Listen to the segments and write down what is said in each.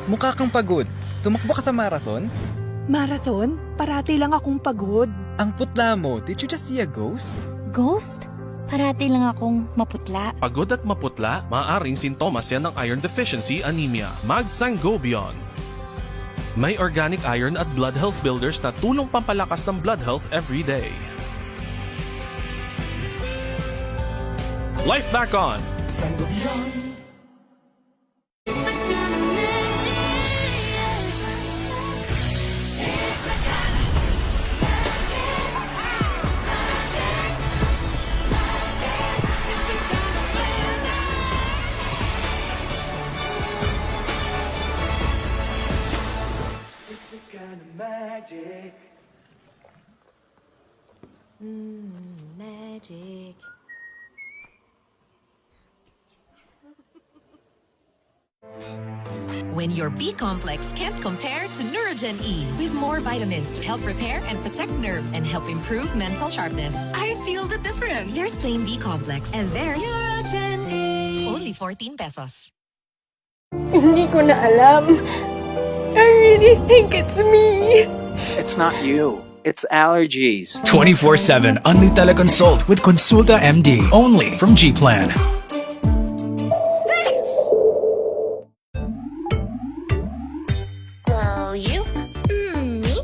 Mukha kang pagod. Tumakbo ka sa marathon? Marathon? Parati lang akong pagod. Ang putla mo, did you just see a ghost? Ghost? Parati lang akong maputla. Pagod at maputla, maaaring sintomas yan ng iron deficiency anemia. Mag-Sangobion. May organic iron at blood health builders na tulong pampalakas ng blood health every day. Life back on! Magic. When your B complex can't compare to Neurogen E, with more vitamins to help repair and protect nerves and help improve mental sharpness. I feel the difference. There's plain B complex and there's Neurogen E. Only 14 pesos. Hindi ko na alam. I really think it's me. It's not you. It's allergies. 24/7 Only Teleconsult with Consulta MD. Only from G-Plan. Glow you? Me?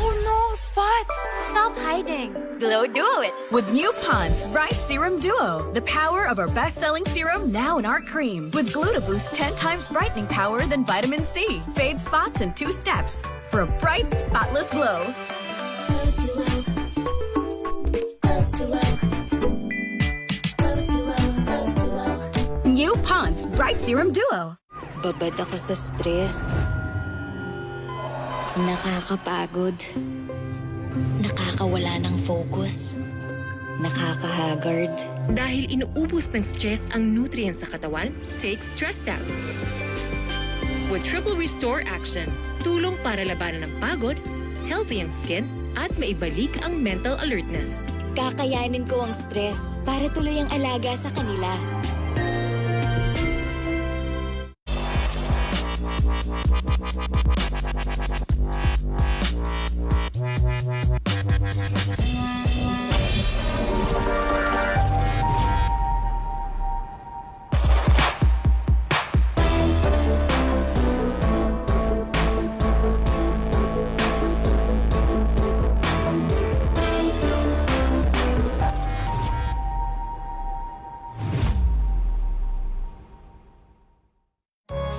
Oh no, spots! Stop hiding. Glow Duo it. With new Pond's Bright Serum Duo, the power of our best-selling serum now in our cream. With Glow to boost 10 times brightening power than vitamin C. Fade spots in 2 steps for a bright, spotless glow. New Pond's Bright Serum Duo. Babad ako sa stress. Nakakapagod. Nakakawala ng focus. Nakakahagard. Dahil inuubos ng stress ang nutrients sa katawan, take Stress Tabs. With Triple Restore Action, tulong para labanan ng pagod, healthy ang skin, at maibalik ang mental alertness. Kakayanin ko ang stress para tuloy ang alaga sa kanila.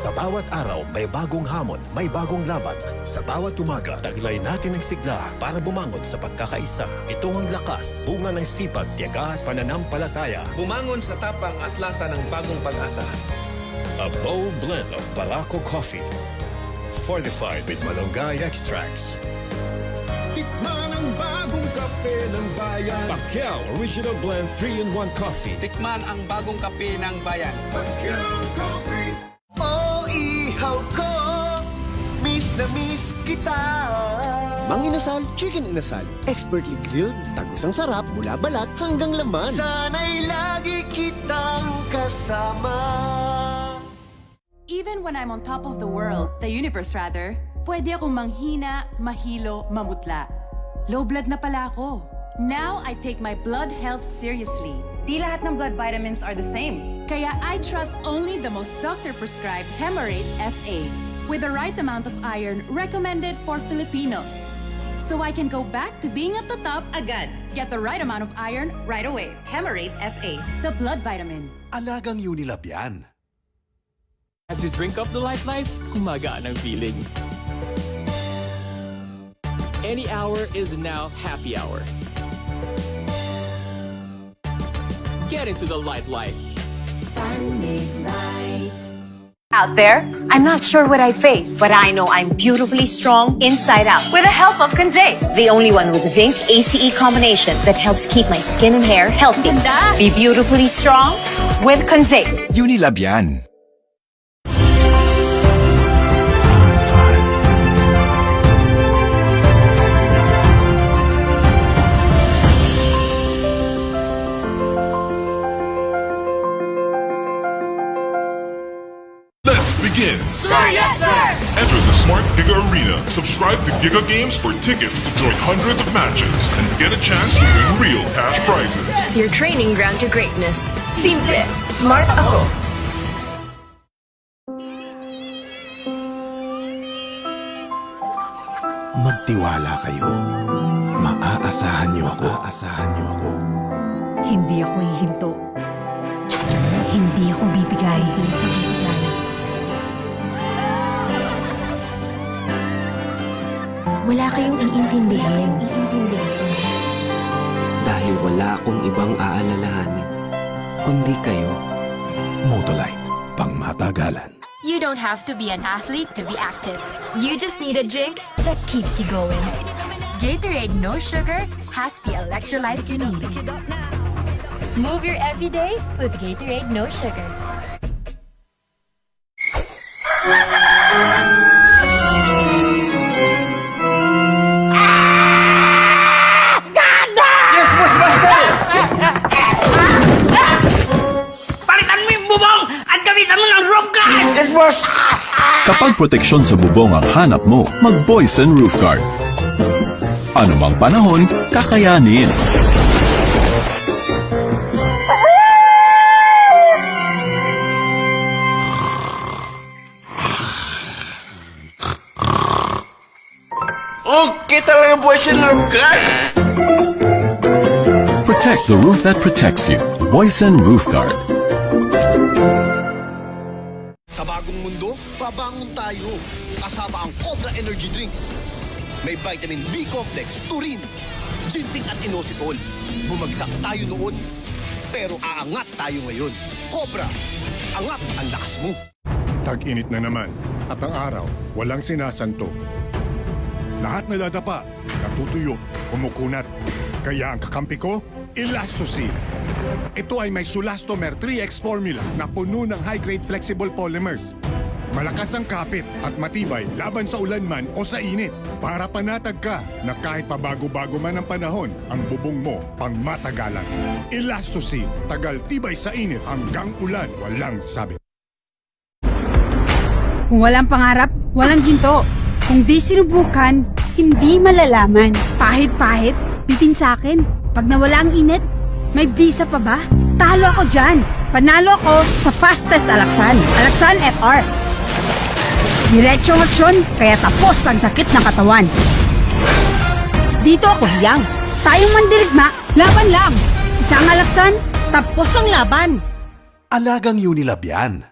Sa bawat araw, may bagong hamon, may bagong laban. Sa bawat umaga, taglay natin ang sigla para bumangon sa pagkakaisa. Ito ang lakas, bunga ng sipag, tiyaga at pananampalataya. Bumangon sa tapang at lasa ng bagong pag-asa. A bold blend of Barako coffee. Fortified with malunggay extracts. Tikman ang bagong kape ng bayan. Pacquiao Original Blend 3-in-1 Coffee. Tikman ang bagong kape ng bayan. Pacquiao Coffee. Ihaw ko, miss na miss kita. Mang Inasal, Chicken Inasal. Expertly grilled, tagos ang sarap mula balat hanggang laman. Sana'y lagi kitang kasama. Even when I'm on top of the world, the universe rather, pwede akong manghina, mahilo, mamutla. Low blood na pala ako. Now I take my blood health seriously. Di lahat ng blood vitamins are the same. Kaya I trust only the most doctor-prescribed Hemarate FA with the right amount of iron recommended for Filipinos. So I can go back to being at the top agad. Get the right amount of iron right away. Hemarate FA, the blood vitamin. Alagang Unilab yan. As you drink up the life, kumagaan ang feeling. Any hour is now happy hour. Get into the light life. Out there, I'm not sure what I'd face, but I know I'm beautifully strong inside out with the help of Conzace, the only one with zinc ACE combination that helps keep my skin and hair healthy. Be beautifully strong with Conzace. Unilab yan. begins. Sir, yes, sir! Enter the Smart Giga Arena. Subscribe to Giga Games for tickets to join hundreds of matches and get a chance to win real cash prizes. Your training ground to greatness. Simple. Smart ako. Magtiwala kayo. Maaasahan niyo ako. Hindi ako hihinto. Hindi ako bibigay. Wala kayong iintindihin. Dahil wala akong ibang aalalahanin, kundi kayo. Motolite, pangmatagalan. You don't have to be an athlete to be active. You just need a drink that keeps you going. Gatorade No Sugar has the electrolytes you need. Move your everyday with Gatorade No Sugar. Palitan mo yung bubong at gamitan mo ng roof guard! Yes, boss! Kapag proteksyon sa bubong ang hanap mo, mag-Boysen Roof Guard. Anumang panahon, kakayanin. Okay talaga Boysen Roof Guard! Protect the roof that protects you. Boysen Roof Guard. Sa bagong mundo, babangon tayo. Kasama ang Cobra Energy Drink. May vitamin B complex, turin, ginseng at inositol. Bumagsak tayo noon, pero aangat tayo ngayon. Cobra, angat ang lakas mo. Tag-init na naman at ang araw walang sinasanto. Lahat nadadapa, natutuyo, kumukunat. Kaya ang kakampi ko, Elastoseal. Ito ay may Sulastomer 3X formula na puno ng high-grade flexible polymers. Malakas ang kapit at matibay laban sa ulan man o sa init. Para panatag ka na kahit pabago-bago man ang panahon, ang bubong mo pangmatagalan. Elastoseal, tagal tibay sa init hanggang ulan, walang sabit. Kung walang pangarap, walang ginto. Kung di sinubukan, hindi malalaman. Pahit-pahit, bitin sa akin. Pag nawala ang init, may bisa pa ba? Talo ako dyan. Panalo ako sa fastest alaksan. Alaksan FR. Diretsong aksyon, kaya tapos ang sakit ng katawan. Dito ako hiyang. Tayong mandirigma, laban lang. Isang alaksan, tapos ang laban. Alagang Unilab yan.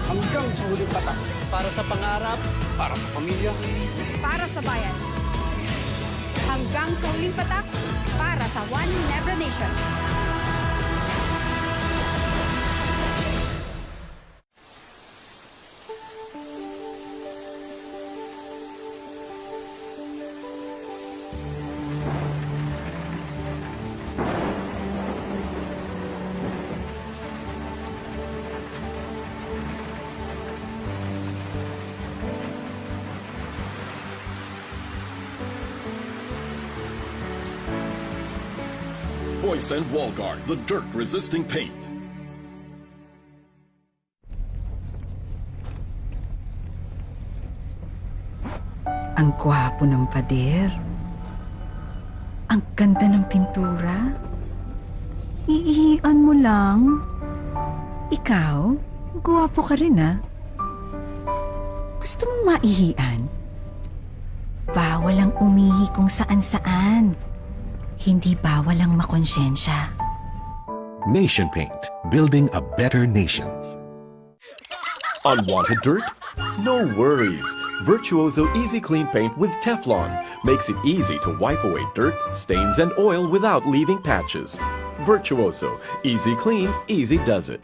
Hanggang sa huling patak. Para sa pangarap, para sa pamilya. Para sa bayan. Hanggang sa huling patak, para sa One Ginebra Nation. Boysen Wall Guard, the dirt-resisting paint. Ang gwapo ng pader. Ang ganda ng pintura. Iihian mo lang. Ikaw, gwapo ka rin ah. Gusto mong maihian? Bawal ang umihi kung saan-saan. Hindi bawal ang makonsensya. Nation Paint, building a better nation. Unwanted dirt? No worries. Virtuoso Easy Clean Paint with Teflon makes it easy to wipe away dirt, stains, and oil without leaving patches. Virtuoso, easy clean, easy does it.